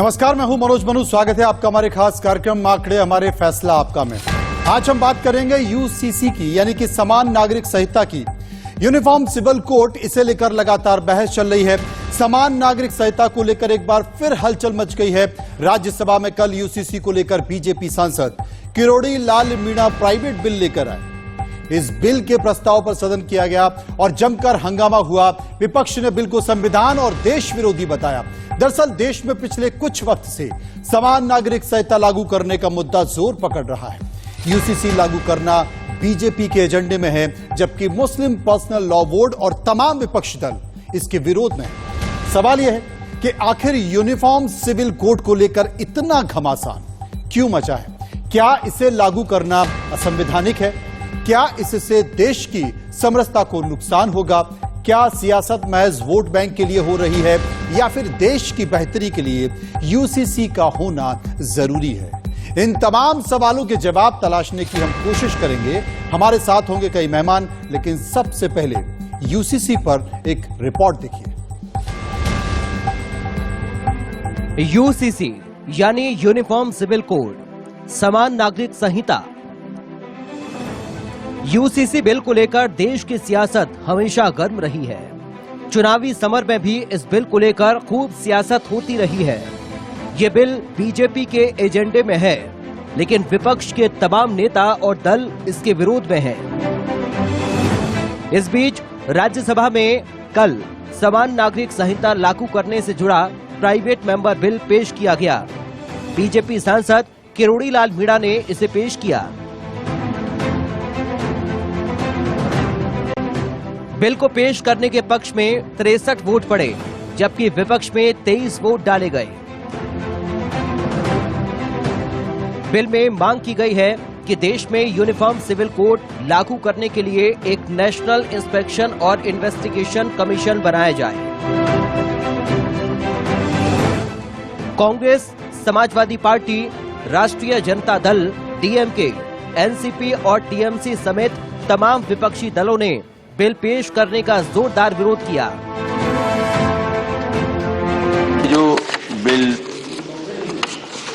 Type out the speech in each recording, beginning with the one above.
नमस्कार, मैं हूं मनोज मनु। स्वागत है आपका हमारे खास कार्यक्रम आंकड़े हमारे फैसला आपका में। आज हम बात करेंगे यूसीसी की, यानी कि समान नागरिक संहिता की। यूनिफॉर्म सिविल कोड, इसे लेकर लगातार बहस चल रही है। समान नागरिक संहिता को लेकर एक बार फिर हलचल मच गई है। राज्यसभा में कल यूसीसी को लेकर बीजेपी सांसद किरोड़ी लाल मीणा प्राइवेट बिल लेकर आए। इस बिल के प्रस्ताव पर सदन किया गया और जमकर हंगामा हुआ। विपक्ष ने बिल को संविधान और देश विरोधी बताया। दरअसल देश में पिछले कुछ वक्त से समान नागरिक संहिता लागू करने का मुद्दा जोर पकड़ रहा है। यूसीसी लागू करना बीजेपी के एजेंडे में है, जबकि मुस्लिम पर्सनल लॉ बोर्ड और तमाम विपक्षी दल इसके विरोध में है। सवाल यह है कि आखिर यूनिफॉर्म सिविल कोड को लेकर इतना घमासान क्यों मचा है? क्या इसे लागू करना असंवैधानिक है? क्या इससे देश की समरसता को नुकसान होगा? क्या सियासत महज वोट बैंक के लिए हो रही है या फिर देश की बेहतरी के लिए यूसीसी का होना जरूरी है? इन तमाम सवालों के जवाब तलाशने की हम कोशिश करेंगे। हमारे साथ होंगे कई मेहमान, लेकिन सबसे पहले यूसीसी पर एक रिपोर्ट देखिए। यूसीसी यानी यूनिफॉर्म सिविल कोड, समान नागरिक संहिता। यूसीसी बिल को लेकर देश की सियासत हमेशा गर्म रही है। चुनावी समर में भी इस बिल को लेकर खूब सियासत होती रही है। ये बिल बीजेपी के एजेंडे में है, लेकिन विपक्ष के तमाम नेता और दल इसके विरोध में हैं। इस बीच राज्यसभा में कल समान नागरिक संहिता लागू करने से जुड़ा प्राइवेट मेंबर बिल पेश किया गया। बीजेपी सांसद किरोड़ी लाल मीणा ने इसे पेश किया। बिल को पेश करने के पक्ष में 63 वोट पड़े, जबकि विपक्ष में 23 वोट डाले गए। बिल में मांग की गई है कि देश में यूनिफॉर्म सिविल कोड लागू करने के लिए एक नेशनल इंस्पेक्शन और इन्वेस्टिगेशन कमीशन बनाया जाए। कांग्रेस, समाजवादी पार्टी, राष्ट्रीय जनता दल, डीएमके, एनसीपी और टीएमसी समेत तमाम विपक्षी दलों ने बिल पेश करने का जोरदार विरोध किया। जो बिल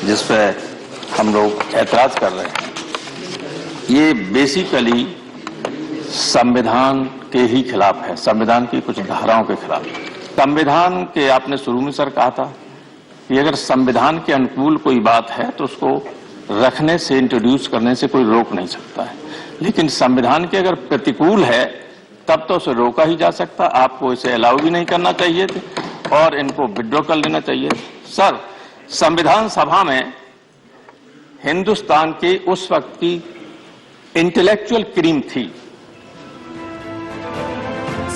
जिस पर हम लोग ऐतराज कर रहे हैं, ये बेसिकली संविधान के ही खिलाफ है, संविधान की कुछ धाराओं के खिलाफ। संविधान के आपने शुरू में सर कहा था कि अगर संविधान के अनुकूल कोई बात है तो उसको रखने से, इंट्रोड्यूस करने से कोई रोक नहीं सकता है, लेकिन संविधान के अगर प्रतिकूल है तब तो उसे रोका ही जा सकता। आपको इसे अलाउ भी नहीं करना चाहिए थे और इनको विड्रॉ कर लेना चाहिए। सर, संविधान सभा में हिंदुस्तान के उस वक्त की इंटेलेक्चुअल क्रीम थी।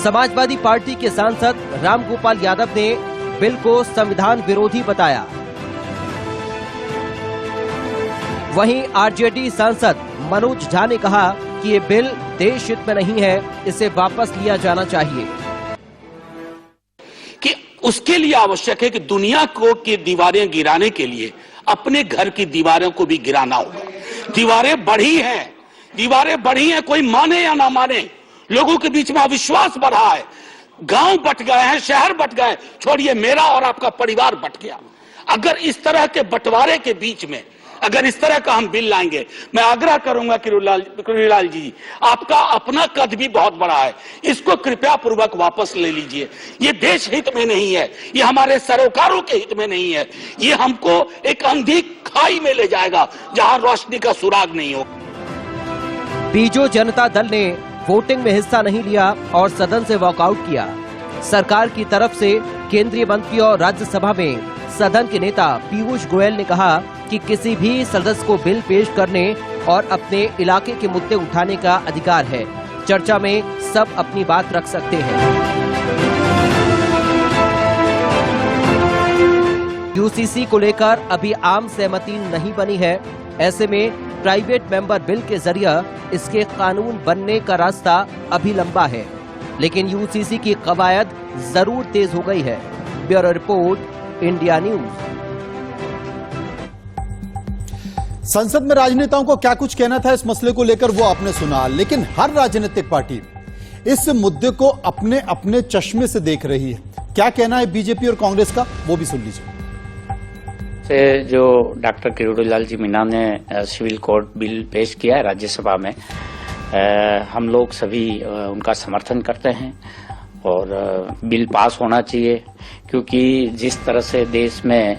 समाजवादी पार्टी के सांसद रामगोपाल यादव ने बिल को संविधान विरोधी बताया। वहीं आरजेडी सांसद मनोज झा ने कहा कि ये बिल देश हित में नहीं है, इसे वापस लिया जाना चाहिए। कि उसके लिए आवश्यक है कि दुनिया को की दीवारें गिराने के लिए अपने घर की दीवारों को भी गिराना होगा। दीवारें बढ़ी हैं, कोई माने या ना माने, लोगों के बीच में अविश्वास बढ़ा है। गांव बट गए हैं, शहर बट गए, छोड़िए मेरा और आपका परिवार बट गया। अगर इस तरह के बंटवारे के बीच में अगर इस तरह का हम बिल लाएंगे, मैं आग्रह करूंगा किरोड़ी लाल जी, आपका अपना कद भी बहुत बड़ा है, इसको कृपया पूर्वक वापस ले लीजिए। ये देश हित में नहीं है, ये हमारे सरोकारों के हित में नहीं है, ये हमको एक अंधी खाई में ले जाएगा जहां रोशनी का सुराग नहीं हो। बीजू जनता दल ने वोटिंग में हिस्सा नहीं लिया और सदन से वॉकआउट किया। सरकार की तरफ से केंद्रीय मंत्री और राज्यसभा में सदन के नेता पीयूष गोयल ने कहा कि किसी भी सदस्य को बिल पेश करने और अपने इलाके के मुद्दे उठाने का अधिकार है। चर्चा में सब अपनी बात रख सकते हैं। यूसीसी को लेकर अभी आम सहमति नहीं बनी है। ऐसे में प्राइवेट मेंबर बिल के जरिए इसके कानून बनने का रास्ता अभी लंबा है, लेकिन यूसीसी की कवायद जरूर तेज हो गई है। Bureau report, India news. संसद में राजनेताओं को क्या कुछ कहना था इस मसले को लेकर वो आपने सुना, लेकिन हर राजनीतिक पार्टी इस मुद्दे को अपने अपने चश्मे से देख रही है। क्या कहना है बीजेपी और कांग्रेस का, वो भी सुन लीजिए। से जो डॉक्टर किरोड़ीलाल जी मीना ने सिविल कोड बिल पेश किया है राज्यसभा में, हम लोग सभी उनका समर्थन करते हैं और बिल पास होना चाहिए, क्योंकि जिस तरह से देश में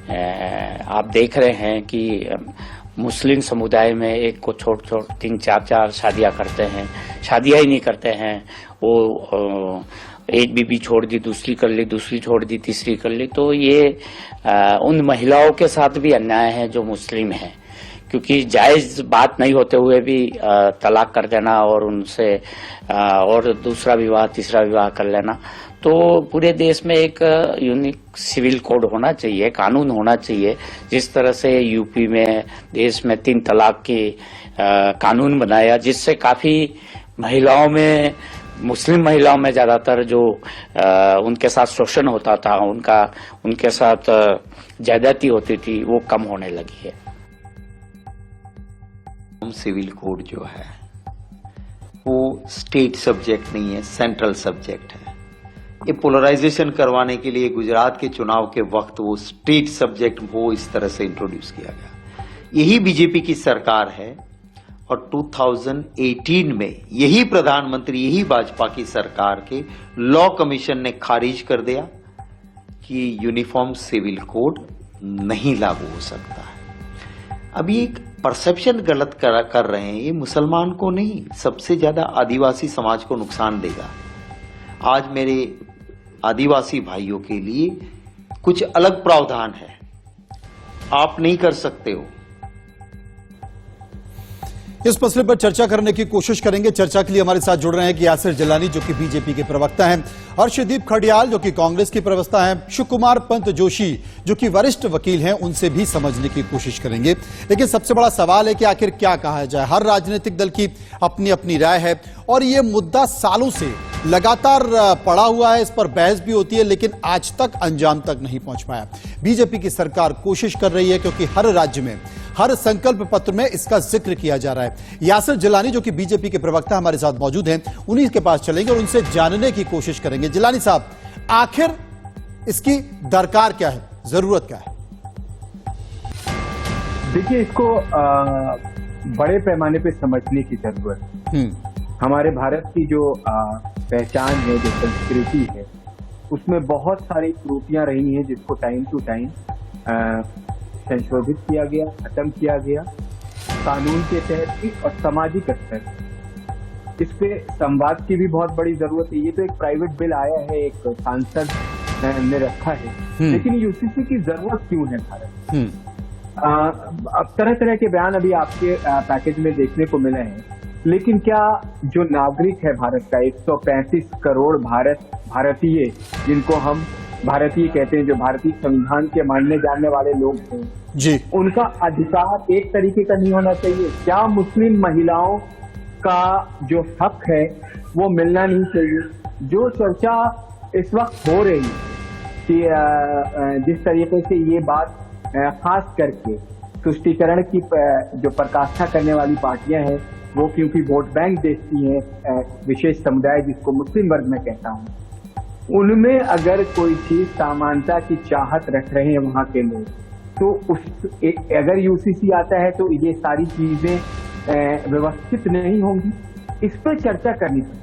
आप देख रहे हैं कि मुस्लिम समुदाय में एक को छोड़ 3-4 शादियां करते हैं, शादियां ही नहीं करते हैं, वो एक बीबी छोड़ दी, दूसरी कर ली, दूसरी छोड़ दी, तीसरी कर ली। तो ये उन महिलाओं के साथ भी अन्याय है जो मुस्लिम हैं, क्योंकि जायज बात नहीं होते हुए भी तलाक कर देना और उनसे और दूसरा विवाह तीसरा विवाह कर लेना। तो पूरे देश में एक यूनिक सिविल कोड होना चाहिए, कानून होना चाहिए, जिस तरह से यूपी में देश में 3 तलाक की कानून बनाया, जिससे काफी महिलाओं में, मुस्लिम महिलाओं में ज्यादातर जो उनके साथ शोषण होता था, उनके साथ ज्यादती होती थी, वो कम होने लगी है। सिविल कोड जो है वो स्टेट सब्जेक्ट नहीं है, सेंट्रल सब्जेक्ट है। ये पोलराइजेशन करवाने के लिए गुजरात के चुनाव के वक्त वो स्टेट सब्जेक्ट वो इस तरह से इंट्रोड्यूस किया गया। यही बीजेपी की सरकार है और 2018 में यही प्रधानमंत्री, यही भाजपा की सरकार के लॉ कमीशन ने खारिज कर दिया कि यूनिफॉर्म सिविल कोड नहीं लागू हो सकता है। अभी एक परसेप्शन गलत कर रहे हैं, ये मुसलमान को नहीं, सबसे ज्यादा आदिवासी समाज को नुकसान देगा। आज मेरे आदिवासी भाइयों के लिए कुछ अलग प्रावधान है, आप नहीं कर सकते हो। इस मसले पर चर्चा करने की कोशिश करेंगे। चर्चा के लिए हमारे साथ जुड़ रहे हैं कि यासिर जिलानी जो कि बीजेपी के प्रवक्ता हैं, हर्षदीप खडियाल जो कि कांग्रेस के प्रवक्ता हैं, शिवकुमार पंत जोशी जो कि वरिष्ठ वकील हैं, उनसे भी समझने की कोशिश करेंगे। लेकिन सबसे बड़ा सवाल है कि आखिर क्या कहा जाए। हर राजनीतिक दल की अपनी अपनी राय है और ये मुद्दा सालों से लगातार पड़ा हुआ है, इस पर बहस भी होती है, लेकिन आज तक अंजाम तक नहीं पहुंच पाया। बीजेपी की सरकार कोशिश कर रही है क्योंकि हर राज्य में, हर संकल्प पत्र में इसका जिक्र किया जा रहा है। यासिर जिलानी जो कि बीजेपी के प्रवक्ता हमारे साथ मौजूद हैं, उन्हीं के पास चलेंगे और उनसे जानने की कोशिश करेंगे। जिलानी साहब, आखिर इसकी दरकार क्या है, जरूरत क्या है? देखिए, इसको बड़े पैमाने पे समझने की जरूरत है। हमारे भारत की जो पहचान है, जो संस्कृति है, उसमें बहुत सारी त्रुटियां रही हैं जिसको टाइम टू टाइम संशोधित किया गया, खत्म किया गया, कानून के तहत भी और सामाजिक स्तर। इस पे संवाद की भी बहुत बड़ी जरूरत है। ये तो एक प्राइवेट बिल आया है, एक सांसद ने रखा है, लेकिन यूसीसी की जरूरत क्यों है भारत? अब तरह तरह के बयान अभी आपके पैकेज में देखने को मिले हैं, लेकिन क्या जो नागरिक है भारत का, 135 करोड़ भारतीय, जिनको हम भारतीय कहते हैं, जो भारतीय संविधान के मानने जानने वाले लोग हैं जी, उनका अधिकार एक तरीके का नहीं होना चाहिए? क्या मुस्लिम महिलाओं का जो हक है वो मिलना नहीं चाहिए? जो चर्चा इस वक्त हो रही कि जिस तरीके से ये बात खास करके तुष्टीकरण की जो प्रकाष्ठा करने वाली पार्टियां हैं, वो क्योंकि वोट बैंक देखती हैं विशेष समुदाय जिसको मुस्लिम वर्ग में कहता हूँ, उनमें अगर कोई चीज समानता की चाहत रख रहे हैं वहां के लोग, तो अगर यूसीसी आता है तो ये सारी चीजें व्यवस्थित नहीं होंगी। इस पर चर्चा करनी चाहिए,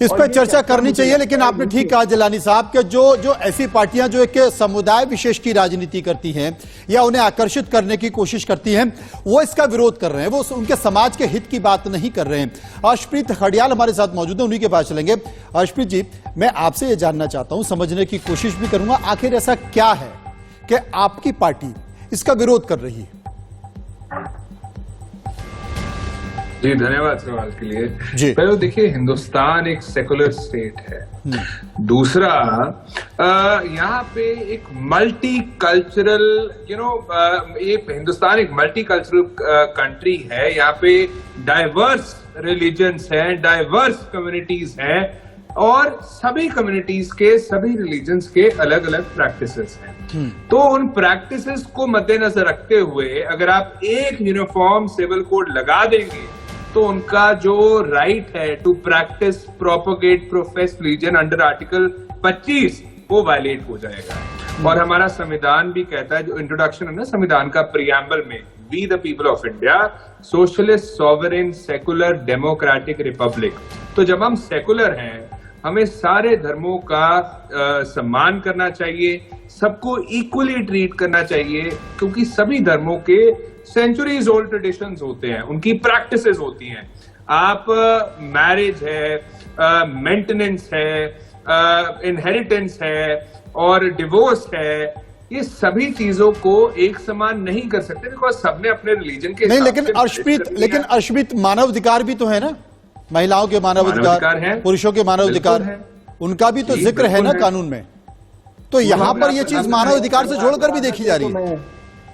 इस पर चर्चा करनी चाहिए। लेकिन आपने ठीक कहा जिलानी साहब कि जो ऐसी पार्टियां जो एक समुदाय विशेष की राजनीति करती हैं या उन्हें आकर्षित करने की कोशिश करती हैं, वो इसका विरोध कर रहे हैं, वो उनके समाज के हित की बात नहीं कर रहे हैं। हर्षप्रीत खडियाल हमारे साथ मौजूद है, उन्हीं के पास चलेंगे। हर्षप्रीत जी, मैं आपसे ये जानना चाहता हूं, समझने की कोशिश भी करूंगा, आखिर ऐसा क्या है कि आपकी पार्टी इसका विरोध कर रही है? जी, धन्यवाद सवाल के लिए। जी, पहले देखिए, हिंदुस्तान एक सेकुलर स्टेट है। दूसरा, यहाँ पे एक मल्टी कल्चरल, ये हिंदुस्तान एक मल्टी कल्चरल कंट्री है। यहाँ पे डाइवर्स रिलीजन्स हैं, डाइवर्स कम्युनिटीज हैं और सभी कम्युनिटीज के, सभी रिलीजन्स के अलग अलग प्रैक्टिसेस हैं। तो उन प्रैक्टिसेस को मद्देनजर रखते हुए अगर आप एक यूनिफॉर्म सिविल कोड लगा देंगे तो उनका जो राइट है to practise, propagate, profess religion under article 25 वो वायलेट हो जाएगा। और हमारा संविधान भी कहता है, जो इंट्रोडक्शन है ना संविधान का प्रियम्बल में, we the people of India socialist sovereign secular democratic republic. तो जब हम सेकुलर हैं, हमें सारे धर्मों का सम्मान करना चाहिए, सबको इक्वली ट्रीट करना चाहिए, क्योंकि सभी धर्मों के सेंचुरीज ओल्ड ट्रेडिशंस होते हैं, उनकी प्रैक्टिसेस होती हैं। आप मैरिज है, मेंटेनेंस है, इनहेरिटेंस है और डिवोर्स है, ये सभी चीजों को एक समान नहीं कर सकते, बिकॉज सबने अपने रिलीजन के नहीं, लेकिन अर्शप्रीत मानवाधिकार भी तो है ना, महिलाओं के मानवाधिकार, पुरुषों के मानवाधिकार, उनका भी तो जिक्र है ना कानून में। तो यहाँ पर ये चीज मानवाधिकार से जोड़कर भी देखी जा रही है।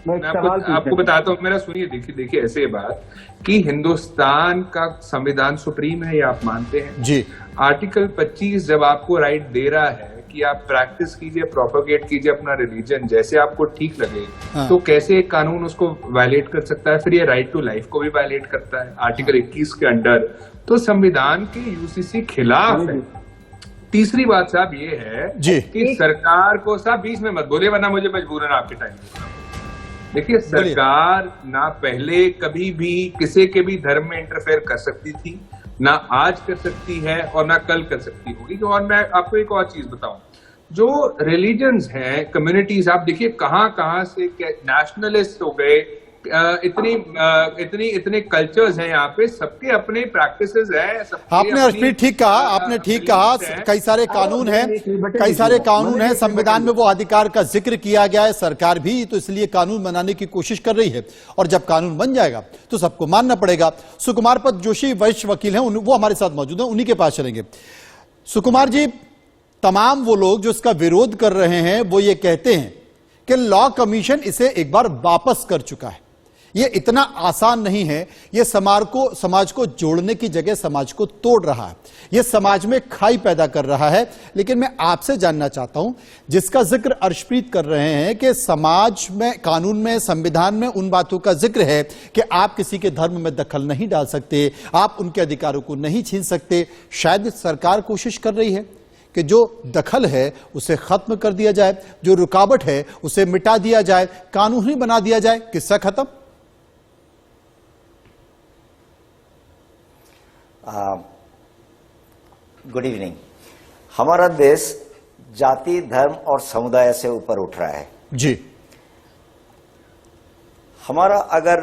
मैं आपको बताता हूँ, मेरा सुनिए, देखिए ऐसे बात कि हिंदुस्तान का संविधान सुप्रीम है, ये आप मानते हैं जी। आर्टिकल 25 जब आपको राइट दे रहा है कि आप प्रैक्टिस कीजिए, प्रोपोगेट कीजिए अपना रिलीजन जैसे आपको ठीक लगे, तो कैसे एक कानून उसको वायलेट कर सकता है? फिर ये राइट टू लाइफ को भी वायलेट करता है आर्टिकल 21 के अंडर। तो संविधान के यूसीसी खिलाफ है। तीसरी बात साहब ये है कि सरकार को, साहब बीच में मत बोलिए वरना मुझे मजबूरन आपके टाइम। देखिए, सरकार ना पहले कभी भी किसी के भी धर्म में इंटरफेयर कर सकती थी, ना आज कर सकती है और ना कल कर सकती होगी। और मैं आपको एक और चीज बताऊं, जो रिलीजन्स हैं, कम्युनिटीज, आप देखिए कहां से नेशनलिस्ट हो गए, इतने कल्चर्स हैं यहाँ पे, सबके अपने प्रैक्टिसेस हैं। आपने अर्शप्रीत ठीक कहा, आपने ठीक कहा। कई सारे कानून हैं, संविधान में वो अधिकार का जिक्र किया गया है, सरकार भी तो इसलिए कानून बनाने की कोशिश कर रही है, और जब कानून बन जाएगा तो सबको मानना पड़ेगा। सुकुमार पद जोशी वरिष्ठ वकील हैं, वो हमारे साथ मौजूद हैं, उन्हीं के पास चलेंगे। सुकुमार जी, तमाम वो लोग जो इसका विरोध कर रहे हैं वो ये कहते हैं कि लॉ कमीशन इसे एक बार वापस कर चुका है, ये इतना आसान नहीं है, ये समाज को जोड़ने की जगह समाज को तोड़ रहा है, ये समाज में खाई पैदा कर रहा है। लेकिन मैं आपसे जानना चाहता हूं, जिसका जिक्र अर्शप्रीत कर रहे हैं कि समाज में, कानून में, संविधान में उन बातों का जिक्र है कि आप किसी के धर्म में दखल नहीं डाल सकते, आप उनके अधिकारों को नहीं छीन सकते। शायद सरकार कोशिश कर रही है कि जो दखल है उसे खत्म कर दिया जाए, जो रुकावट है उसे मिटा दिया जाए, कानून ही बना दिया जाए, किस्सा खत्म। Good evening. हमारा देश जाति, धर्म और समुदाय से ऊपर उठ रहा है जी। हमारा अगर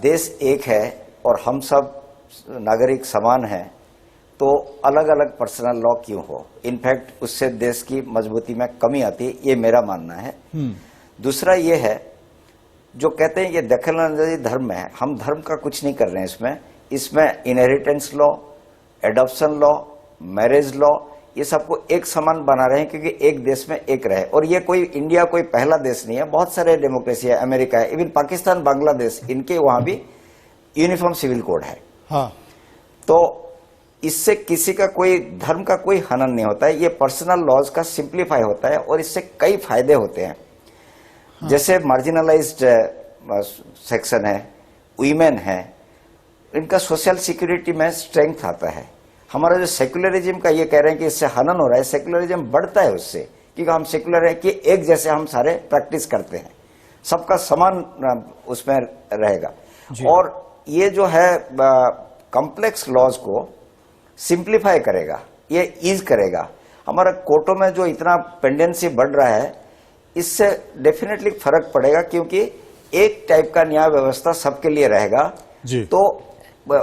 देश एक है और हम सब नागरिक समान हैं, तो अलग अलग पर्सनल लॉ क्यों हो? इनफैक्ट उससे देश की मजबूती में कमी आती है, ये मेरा मानना है। दूसरा ये है, जो कहते हैं ये दखलंदाजी धर्म है, हम धर्म का कुछ नहीं कर रहे हैं इसमें inheritance law, adoption law, marriage law, ये सबको एक समान बना रहे हैं, क्योंकि एक देश में एक रहे। और ये कोई इंडिया कोई पहला देश नहीं है, बहुत सारे डेमोक्रेसी है, अमेरिका है, इवन पाकिस्तान, बांग्लादेश, इनके वहां भी यूनिफॉर्म सिविल कोड है। हाँ। तो इससे किसी का कोई धर्म का कोई हनन नहीं होता है, ये पर्सनल लॉज का सिंप्लीफाई होता है और इससे कई फायदे होते हैं। हाँ। जैसे मार्जिनलाइज्ड सेक्शन है, वीमेन है, इनका सोशल सिक्योरिटी में स्ट्रेंथ आता है। हमारा जो सेक्युलरिज्म का ये कह रहे हैं कि इससे हनन हो रहा है, सेक्युलरिज्म बढ़ता है उससे, क्योंकि हम सेक्युलर है कि एक जैसे हम सारे प्रैक्टिस करते हैं, सबका समान उसमें रहेगा। और ये जो है कॉम्प्लेक्स लॉज को सिंप्लीफाई करेगा, ये ईज करेगा। हमारा कोर्टों में जो इतना पेंडेंसी बढ़ रहा है, इससे डेफिनेटली फर्क पड़ेगा, क्योंकि एक टाइप का न्याय व्यवस्था सबके लिए रहेगा। तो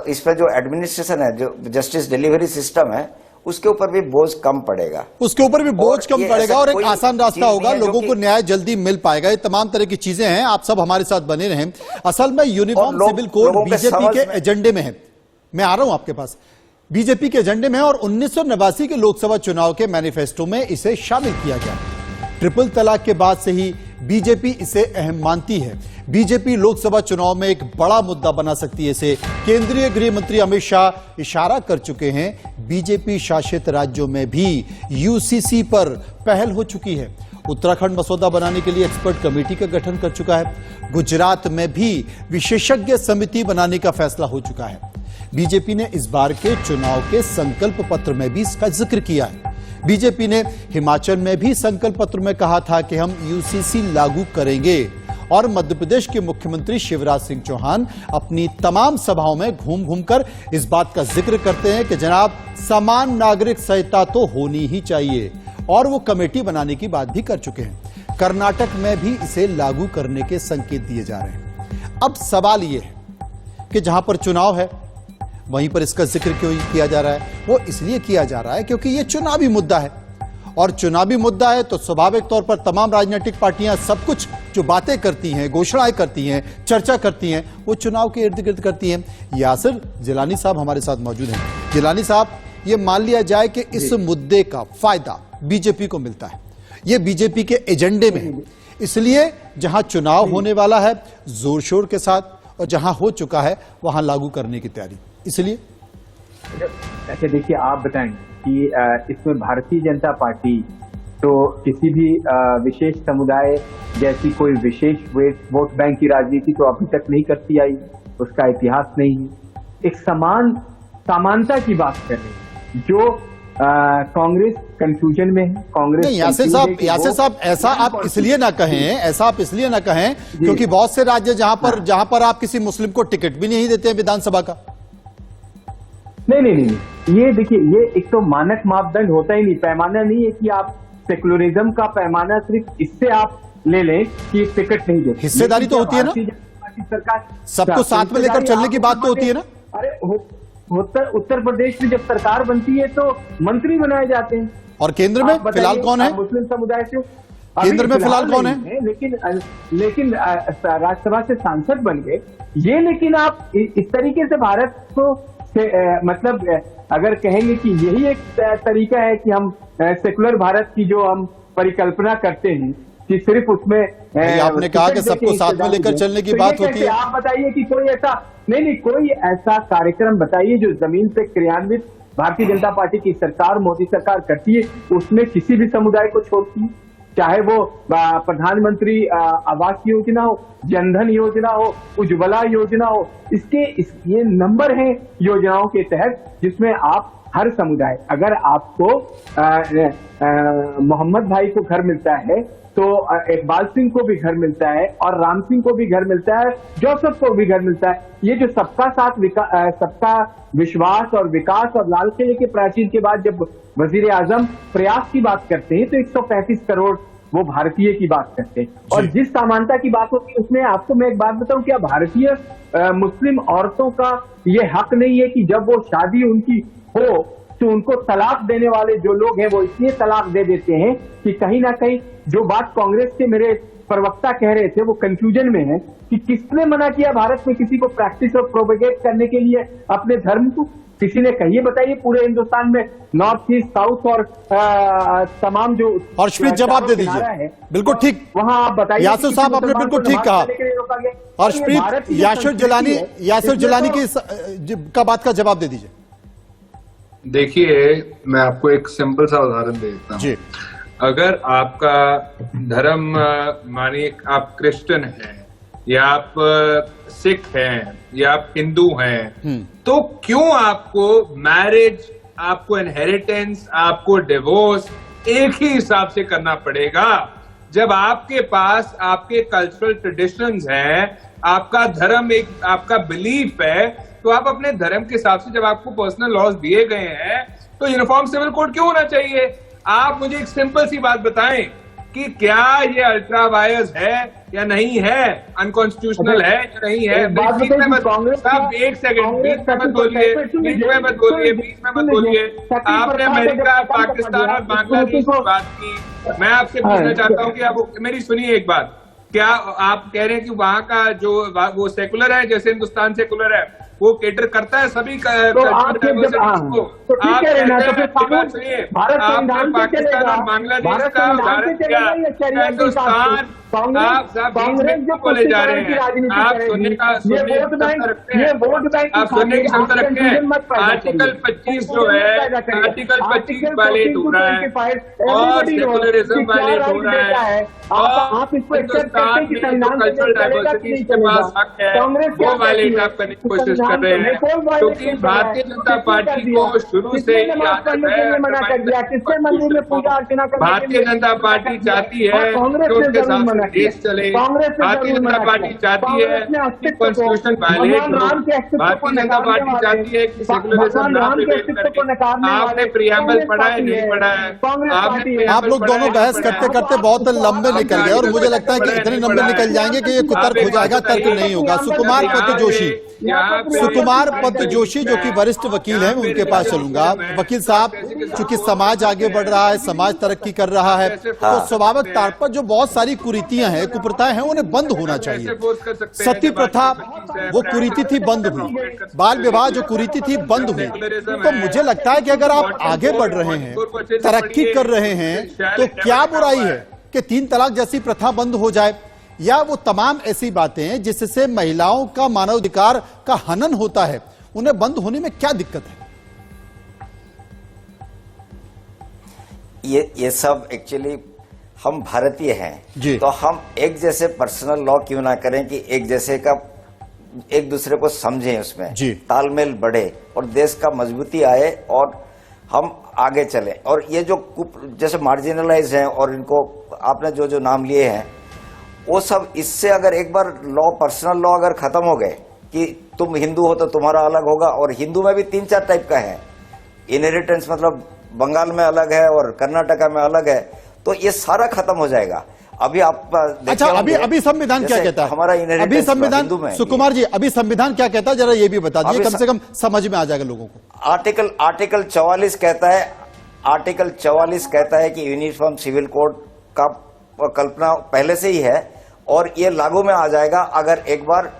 इसमें जो एडमिनिस्ट्रेशन है, जो जस्टिस डिलीवरी सिस्टम है, उसके ऊपर भी बोझ कम पड़ेगा, और एक आसान रास्ता होगा, लोगों को न्याय जल्दी मिल पाएगा। ये तमाम तरह की चीजें हैं। आप सब हमारे साथ बने रहें। असल में यूनिफॉर्म सिविल कोड बीजेपी के एजेंडे में है। मैं आ रहा हूं आपके पास। बीजेपी के एजेंडे में है और 1989 के लोकसभा चुनाव के मैनिफेस्टो में इसे शामिल किया गया। ट्रिपल तलाक के बाद से ही बीजेपी इसे अहम मानती है। बीजेपी लोकसभा चुनाव में एक बड़ा मुद्दा बना सकती है इसे। केंद्रीय गृह मंत्री अमित शाह इशारा कर चुके हैं, बीजेपी शासित राज्यों में भी यूसीसी पर पहल हो चुकी है। उत्तराखंड मसौदा बनाने के लिए एक्सपर्ट कमेटी का गठन कर चुका है। गुजरात में भी विशेषज्ञ समिति बनाने का फैसला हो चुका है। बीजेपी ने इस बार के चुनाव के संकल्प पत्र में भी इसका जिक्र किया है। बीजेपी ने हिमाचल में भी संकल्प पत्र में कहा था कि हम यूसीसी लागू करेंगे और मध्य प्रदेश के मुख्यमंत्री शिवराज सिंह चौहान अपनी तमाम सभाओं में घूम घूमकर इस बात का जिक्र करते हैं कि जनाब समान नागरिक संहिता तो होनी ही चाहिए और वो कमेटी बनाने की बात भी कर चुके हैं। कर्नाटक में भी इसे लागू करने के संकेत दिए जा रहे हैं। अब सवाल ये है कि जहां पर चुनाव है वहीं पर इसका जिक्र क्यों किया जा रहा है? वो इसलिए किया जा रहा है क्योंकि ये चुनावी मुद्दा है और चुनावी मुद्दा है तो स्वाभाविक तौर पर तमाम राजनीतिक पार्टियां सब कुछ जो बातें करती हैं, घोषणाएं करती हैं, चर्चा करती हैं, वो चुनाव के इर्द गिर्द करती हैं। यासिर जिलानी साहब हमारे साथ मौजूद हैं। जिलानी साहब, ये मान लिया जाए कि इस मुद्दे का फायदा बीजेपी को मिलता है, ये बीजेपी के एजेंडे में है, इसलिए जहां चुनाव होने वाला है जोर शोर के साथ और जहां हो चुका है वहां लागू करने की तैयारी, इसलिए। अच्छा देखिए, आप बताएं कि इसमें भारतीय जनता पार्टी तो किसी भी विशेष समुदाय जैसी कोई विशेष वोट बैंक की राजनीति तो अभी तक नहीं करती आई, उसका इतिहास नहीं है। एक समानता की बात कर रहे हैं जो कांग्रेस कंफ्यूजन में है। कांग्रेस नहीं, यासिर साहब ऐसा आप इसलिए ना कहें क्योंकि बहुत से राज्य जहां पर आप किसी मुस्लिम को टिकट भी नहीं देते हैं विधानसभा का। नहीं, ये देखिए, ये एक तो मानक मापदंड होता ही नहीं, पैमाना नहीं है कि आप सेकुलरिज्म का पैमाना सिर्फ इससे आप ले लें कि टिकट नहीं देते। हिस्सेदारी तो होती है ना, सरकार सबको साथ में लेकर चलने की बात तो होती है ना। अरे उत्तर प्रदेश में जब सरकार बनती है तो मंत्री बनाए जाते हैं। और केंद्र में फिलहाल कौन है? मुस्लिम समुदाय से केंद्र में फिलहाल कौन है? लेकिन राज्यसभा से सांसद बन गए ये। लेकिन आप इस तरीके से भारत को मतलब अगर कहेंगे कि यही एक तरीका है कि हम सेकुलर भारत की जो हम परिकल्पना करते हैं कि सिर्फ उसमें आपने कहा कि सबको साथ में लेकर चलने की बात होती है। आप बताइए कि कोई ऐसा नहीं, कोई ऐसा कार्यक्रम बताइए जो जमीन पे क्रियान्वित भारतीय जनता पार्टी की सरकार, मोदी सरकार करती है, उसमें किसी भी समुदाय को छोड़ती है, चाहे वो प्रधानमंत्री आवास योजना हो, जनधन योजना हो, उज्ज्वला योजना हो। ये नंबर हैं योजनाओं के तहत जिसमें आप हर समुदाय, अगर आपको मोहम्मद भाई को घर मिलता है तो इकबाल सिंह को भी घर मिलता है और राम सिंह को भी घर मिलता है, जोसेफ को भी घर मिलता है। ये जो सबका साथ सबका विश्वास और विकास और लाल किले के प्राचीर के बाद जब वजीर आजम प्रयास की बात करते हैं तो 135 करोड़ वो भारतीय की बात करते हैं। और जिस समानता की बात होती है उसमें आपको मैं एक बात बताऊं, क्या भारतीय मुस्लिम औरतों का ये हक नहीं है कि जब वो शादी उनकी हो तो उनको तलाक देने वाले जो लोग हैं वो इसलिए तलाक दे देते हैं कि कहीं ना कहीं जो बात कांग्रेस के मेरे प्रवक्ता कह रहे थे वो कंफ्यूजन में है कि किसने मना किया भारत में किसी को प्रैक्टिस और प्रोपेगेट करने के लिए अपने धर्म को? किसी ने कहिए, बताइए पूरे हिंदुस्तान में नॉर्थ ईस्ट, साउथ और तमाम जो हर्षप्रीत जवाब दे दीजिए। बिल्कुल ठीक, वहां आप बताइए। यासिर साहब आपने बिल्कुल ठीक कहा। हर्षप्रीत, यासिर जिलानी की का बात का जवाब दे दीजिए। देखिए, मैं आपको एक सिंपल सा उदाहरण दे देता हूँ। अगर आपका धर्म मानिए आप क्रिश्चियन हैं या आप सिख हैं या आप हिंदू हैं, तो क्यों आपको मैरिज, आपको इनहेरिटेंस, आपको डिवोर्स एक ही हिसाब से करना पड़ेगा? जब आपके पास आपके कल्चरल ट्रेडिशंस हैं, आपका धर्म एक आपका बिलीफ है, तो आप अपने धर्म के हिसाब से जब आपको पर्सनल लॉज दिए गए हैं तो यूनिफॉर्म सिविल कोड क्यों होना चाहिए? आप मुझे एक सिंपल सी बात बताएं कि क्या ये अल्ट्रा वायर्स है या नहीं है, अनकॉन्स्टिट्यूशनल है या नहीं है? बीच में मत, सब एक सेकंड, बीच में मत बोलिए, बीच में मत बोलिए। आपने अमेरिका, पाकिस्तान और बांग्लादेश की बात की। मैं आपसे पूछना चाहता हूँ कि आप मेरी सुनिए एक बात। क्या आप कह रहे हैं कि वहां का जो वो सेकुलर है, जैसे हिंदुस्तान सेकुलर है, वो केटर करता है सभी तो आप पाकिस्तान और बांग्लादेश का उदाहरण क्या? हिंदुस्तान आप कांग्रेस जो बोले जा रहे हैं, आप सुनने का आप सुनने की क्षमता रखते हैं। आर्टिकल 25 जो है, आर्टिकल 25 वायलेट हो रहा है और सेकुलरिज्म वायलेट हो रहा है और हिंदुस्तान में जो कल्चरल डाइवर्सिटी के पास हक है वो वायलेट आप करने की कोशिश कर रहे हैं, क्योंकि भारतीय जनता पार्टी को शुरू से ये आदत है, भारतीय जनता पार्टी चाहती है कि उसके साथ देश चले, भारतीय जनता पार्टी चाहती है कि कॉन्स्टिट्यूशन वायलेट हो, भारतीय जनता पार्टी चाहती है कि सेकुलरिज्म नाम रिवेट करके। आपने प्रियम्बल पढ़ा है, नहीं पढ़ा है? आप लोग दोनों बहस करते करते बहुत लंबे निकल गए और मुझे लगता है कि इतने लंबे निकल जाएंगे कि ये कुतर्क हो जाएगा, तर्क नहीं होगा। सुकुमार पत जोशी जो कि वरिष्ठ वकील हैं, उनके पास चलूंगा। वकील साहब, चूंकि समाज आगे बढ़ रहा है, समाज तरक्की कर रहा है, तो स्वाभाविक तौर पर जो बहुत सारी कुरीतियां हैं, कुप्रथाएं हैं, उन्हें बंद होना चाहिए। सती प्रथा वो कुरीति थी, बंद हुई। बाल विवाह जो कुरीति थी, बंद हुई। तो मुझे लगता है कि अगर आप आगे बढ़ रहे हैं, तरक्की कर रहे हैं, तो क्या बुराई है कि 3 तलाक जैसी प्रथा बंद हो जाए, या वो तमाम ऐसी बातें हैं जिससे महिलाओं का मानवाधिकार का हनन होता है, उन्हें बंद होने में क्या दिक्कत है? ये सब एक्चुअली हम भारतीय हैं जी। तो हम एक जैसे पर्सनल लॉ क्यों ना करें कि एक जैसे का एक दूसरे को समझें, उसमें जी। तालमेल बढ़े और देश का मजबूती आए और हम आगे चलें। और ये जो जैसे मार्जिनलाइज हैं और इनको आपने जो जो नाम लिए हैं, वो सब इससे अगर एक बार लॉ, पर्सनल लॉ अगर खत्म हो गए कि तुम हिंदू हो तो तुम्हारा अलग होगा, और हिंदू में भी 3-4 टाइप का है, इनहेरिटेंस मतलब बंगाल में अलग है और कर्नाटका में अलग है, तो ये सारा खत्म हो जाएगा। अभी आप अच्छा, अभी संविधान क्या कहता है? हमारा अभी संविधान, सुकुमार जी, अभी संविधान क्या कहता है, जरा ये भी बता दीजिए, कम से कम समझ में आ जाएगा लोगों को। आर्टिकल 44 कहता है, आर्टिकल 44 कहता है कि यूनिफॉर्म सिविल कोड का कल्पना पहले से ही है और ये लागू में आ जाएगा अगर एक बार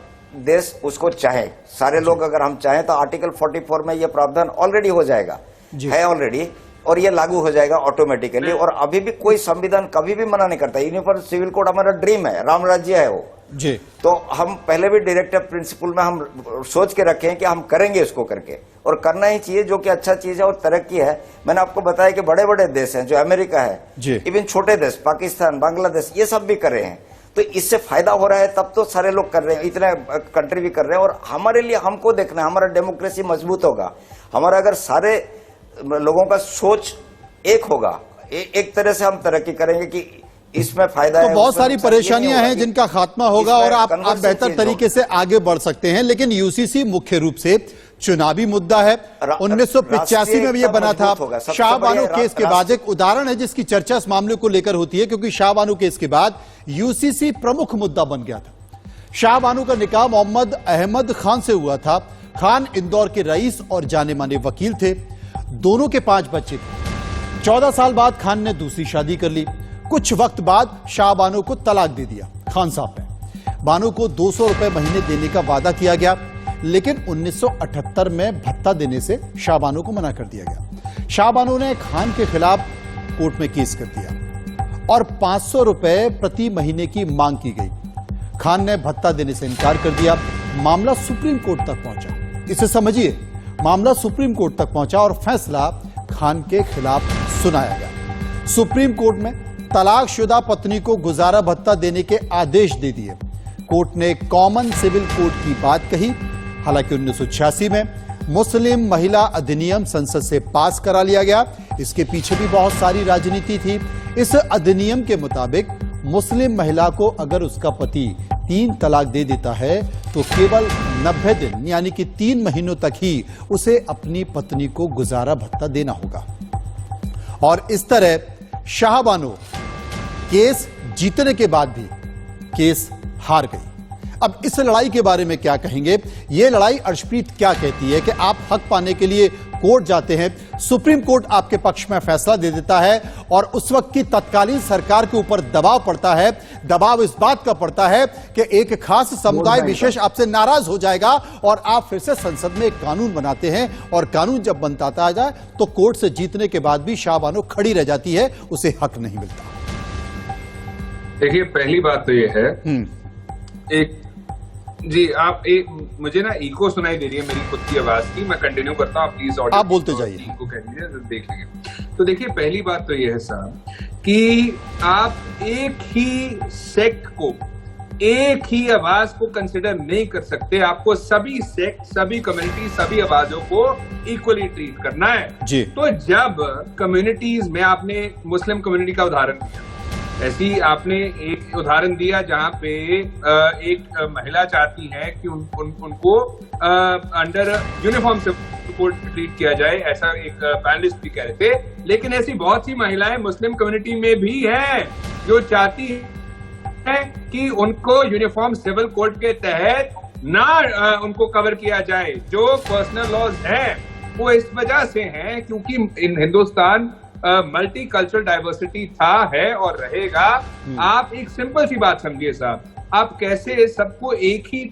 देश उसको चाहे, सारे लोग अगर हम चाहें तो आर्टिकल 44 में ये प्रावधान ऑलरेडी हो जाएगा, है ऑलरेडी, और ये लागू हो जाएगा ऑटोमेटिकली। और अभी भी कोई संविधान कभी भी मना नहीं करता। यूनिफॉर्म सिविल कोड हमारा ड्रीम है, राम राज्य है वो जी। तो हम पहले भी डायरेक्टिव प्रिंसिपल में हम सोच के रखे हैं कि हम करेंगे इसको करके, और करना ही चाहिए, जो कि अच्छा चीज है और तरक्की है। मैंने आपको बताया कि बड़े बड़े देश हैं, जो अमेरिका है, इवन छोटे देश पाकिस्तान, बांग्लादेश, ये सब भी कर रहे हैं, तो इससे फायदा हो रहा है, तब तो सारे लोग कर रहे हैं, इतने कंट्री भी कर रहे हैं। और हमारे लिए हमको देखना है, हमारा डेमोक्रेसी मजबूत होगा, हमारा अगर सारे लोगों का सोच एक होगा, एक तरह से हम तरक्की करेंगे कि इसमें फायदा तो है। बहुत सारी परेशानियां हैं जिनका खात्मा होगा और आप बेहतर तरीके से आगे बढ़ सकते हैं। लेकिन यूसीसी मुख्य रूप से चुनावी मुद्दा है। 1985 में भी ये बना था। शाहबानो केस के बाद एक उदाहरण है जिसकी चर्चा इस मामले को लेकर होती है, क्योंकि शाहबानो केस के बाद यूसीसी प्रमुख मुद्दा बन गया था। शाहबानो का निकाह मोहम्मद अहमद खान से हुआ था। खान इंदौर के रईस और जाने माने वकील थे। दोनों के 5 बच्चे थे। 14 साल बाद खान ने दूसरी शादी कर ली। कुछ वक्त बाद शाहबानो को तलाक दे दिया खान साहब ने। बानो को 200 रुपए महीने देने का वादा किया गया, लेकिन 1978 में भत्ता देने से शाहबानो को मना कर दिया गया। शाहबानो ने खान के खिलाफ कोर्ट में केस कर दिया और 500 रुपए प्रति महीने की मांग की गई। खान ने भत्ता देने से इनकार कर दिया। मामला सुप्रीम कोर्ट तक पहुंचा। इसे समझिए, मामला सुप्रीम कोर्ट तक पहुंचा और फैसला खान के खिलाफ सुनाया गया। सुप्रीम कोर्ट में तलाकशुदा पत्नी को गुजारा भत्ता देने के आदेश दे दिए। कोर्ट ने कॉमन सिविल कोड की बात कही। हालांकि 1986 में मुस्लिम महिला अधिनियम संसद से पास करा लिया गया। इसके पीछे भी बहुत सारी राजनीति थी। इस अधिनियम के मुताबिक मुस्लिम महिला को अगर उसका पति 3 तलाक दे देता है तो केवल 90 दिन यानी कि 3 महीनों तक ही उसे अपनी पत्नी को गुजारा भत्ता देना होगा। और इस तरह शाहबानो केस जीतने के बाद भी केस हार गई। अब इस लड़ाई के बारे में क्या कहेंगे? यह लड़ाई अर्शप्रीत क्या कहती है कि आप हक पाने के लिए कोर्ट जाते हैं, सुप्रीम कोर्ट आपके पक्ष में फैसला दे देता है और उस वक्त की तत्कालीन सरकार के ऊपर दबाव पड़ता है। दबाव इस बात का पड़ता है कि एक खास समुदाय विशेष आपसे नाराज हो जाएगा और आप फिर से संसद में एक कानून बनाते हैं और कानून जब बनता आ जाए तो कोर्ट से जीतने के बाद भी शाहबानो खड़ी रह जाती है, उसे हक नहीं मिलता। देखिए, पहली बात तो ये है, एक जी आप मुझे ना इको सुनाई दे रही है मेरी खुद की आवाज की। मैं कंटिन्यू करता हूँ, आप प्लीज ऑडियो आप बोलते जाइए। इको कह दीजिए, देख लेंगे। तो देखिए, पहली बात तो ये है साहब कि आप एक ही सेक्ट को एक ही आवाज को कंसिडर नहीं कर सकते। आपको सभी सेक्ट, सभी कम्युनिटी, सभी आवाजों को इक्वली ट्रीट करना है जी। तो जब कम्युनिटीज में, आपने मुस्लिम कम्युनिटी का उदाहरण दिया, ऐसी आपने एक उदाहरण दिया जहां पे एक महिला चाहती है कि उनको under uniform civil code treat किया जाए, ऐसा एक पैनलिस्ट भी कह रहे थे। लेकिन ऐसी बहुत सी महिलाएं मुस्लिम कम्युनिटी में भी हैं जो चाहती है कि उनको यूनिफॉर्म सिविल कोड के तहत ना उनको कवर किया जाए। जो पर्सनल लॉज हैं वो इस वजह से हैं क्योंकि हिंदुस्तान मल्टी कल्चरल डाइवर्सिटी था, है और रहेगा। आप एक सिंपल सी बात समझिए साहब, आप कैसे सबको एक ही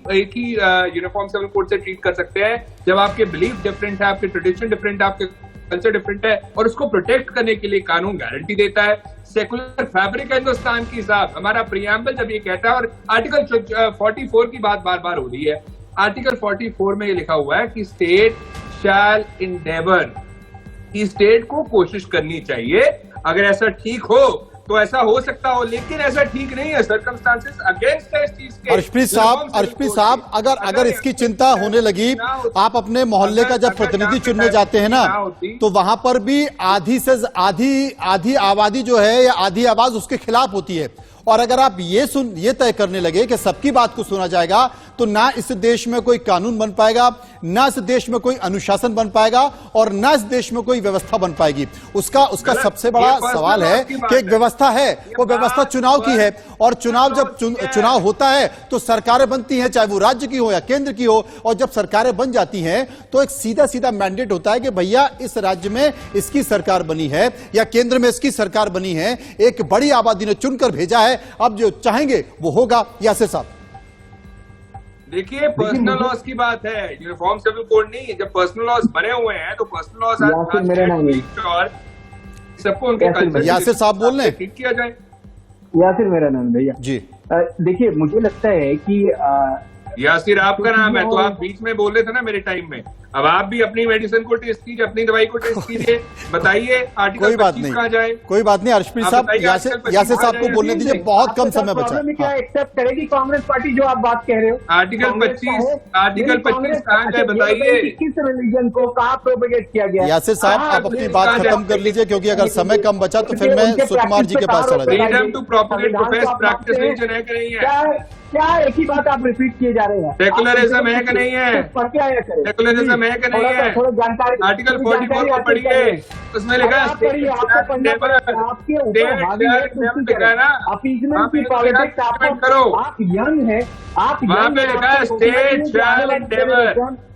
यूनिफॉर्म सिविल कोड से ट्रीट कर सकते हैं जब आपके बिलीफ डिफरेंट है, आपके ट्रेडिशन डिफरेंट है, आपके कल्चर डिफरेंट है, और उसको प्रोटेक्ट करने के लिए कानून गारंटी देता है। सेकुलर फैब्रिक है हिंदुस्तान की साहब, हमारा प्रियम्बल जब ये कहता है, और आर्टिकल 44 की बात बार बार हो रही है। आर्टिकल 44 में ये लिखा हुआ है कि स्टेट शैल इंडेवर, कि स्टेट को कोशिश करनी चाहिए, अगर ऐसा ठीक हो तो ऐसा हो सकता हो, लेकिन ऐसा ठीक नहीं है, सर्कमस्टांसेस अगेंस्ट है इस चीज के। अर्शप्रीत साहब, अगर इसकी चिंता होने लगी, आप अपने मोहल्ले का जब प्रतिनिधि चुनने जाते हैं ना, तो वहां पर भी आधी से आधी आबादी जो है या आधी आवाज उसके खिलाफ होती है। और अगर आप ये तय करने लगे कि सबकी बात को सुना जाएगा, तो ना इस देश में कोई कानून बन पाएगा, ना इस देश में कोई अनुशासन बन पाएगा, और ना इस देश में कोई व्यवस्था बन पाएगी। उसका सबसे बड़ा सवाल है कि एक व्यवस्था है, वो व्यवस्था चुनाव की है, और चुनाव जब चुनाव होता है तो सरकारें बनती हैं, चाहे वो राज्य की हो या केंद्र की हो, और जब सरकारें बन जाती हैं तो एक सीधा सीधा मैंडेट होता है कि भैया इस राज्य में इसकी सरकार बनी है या केंद्र में इसकी सरकार बनी है, एक बड़ी आबादी ने चुनकर भेजा है, अब जो चाहेंगे वो होगा। यासिर साहब देखिए, पर्सनल लॉस की बात है, यूनिफॉर्म सिविल कोड नहीं है। जब पर्सनल लॉस बने हुए हैं तो पर्सनल लॉस और सबको उनके कल्चर यासिर साहब बोल रहे हैं, ठीक किया जाए। यासिर मेरा नाम भैया जी। देखिए, मुझे लगता है कि यासिर आपका नाम है, तो आप बीच में बोल रहे थे ना मेरे टाइम में। अब आप भी अपनी मेडिसिन को टेस्ट कीजिए, अपनी दवाई को टेस्ट कीजिए, बताइए आर्टिकल कोई बात 25 कहाँ जाए। कोई बात नहीं अर्शप्रीत साहब, यासिर साहब को बोलने दीजिए, बहुत कम समय बचा। क्या एक्सेप्ट करेगी कांग्रेस पार्टी जो आप बात कह रहे हो? आर्टिकल 25 कहाँ जाए बताइए। किस रिलीजन को कहाँ प्रोपेगेट किया गया? यासिर साहब, आप अपनी बात खत्म कर लीजिए, क्योंकि अगर समय कम बचा तो फिर मैं सुकुमार जी के पास चला जाऊंगा। Freedom to propagate profess practise religion है कि नहीं है? क्या एक ही बात आप रिपीट किए जा रहे हैं? सेकुलरिज्म है कि नहीं है? सेकुलरिज्म है कि नहीं है? आर्टिकल 44 को पढ़िए, उसमें लिखा है करो, आप यंग है, आप वहाँ पे लिखा है स्टेट शैल एंडेवर।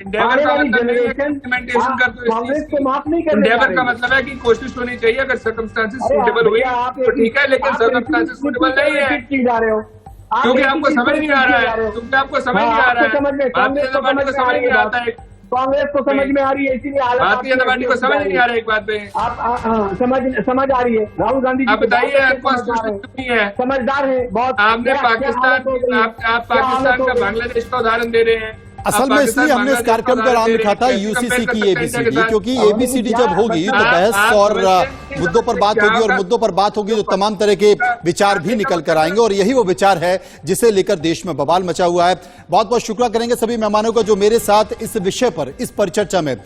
एंडेवर का मतलब नहीं है इम्प्लीमेंटेशन कर दो। कांग्रेस को माफ नहीं कर। एंडेवर का मतलब है कि कोशिश होनी चाहिए, अगर सर्कमस्टांसेस सूटेबल हुई तो ठीक है, लेकिन सर्कमस्टांसेस सूटेबल नहीं है जा रहे हो क्योंकि आपको समझ नहीं आ रहा है, क्योंकि आपको समझ नहीं आ रहा है। भारतीय जनता पार्टी को समझ नहीं आता है, कांग्रेस को समझ में आ रही है, इसीलिए भारतीय जनता पार्टी को समझ नहीं आ रहा है। एक बात पे आप समझ आ रही है। राहुल गांधी आप बताइए, कॉन्स्टिट्यूशन नहीं है, समझदार है बहुत। आपने पाकिस्तान, आप पाकिस्तान का बांग्लादेश का उदाहरण दे रहे हैं। असल में इसलिए हमने इस कार्यक्रम का नाम लिखा था यूसीसी की एबीसीडी, क्योंकि एबीसीडी जब होगी तो बहस और मुद्दों पर बात होगी, और मुद्दों पर बात होगी तो तमाम तरह के विचार भी निकल कर आएंगे, और यही वो विचार है जिसे लेकर देश में बवाल मचा हुआ है। बहुत बहुत शुक्रिया करेंगे सभी मेहमानों का जो मेरे साथ इस विषय पर, इस परिचर्चा में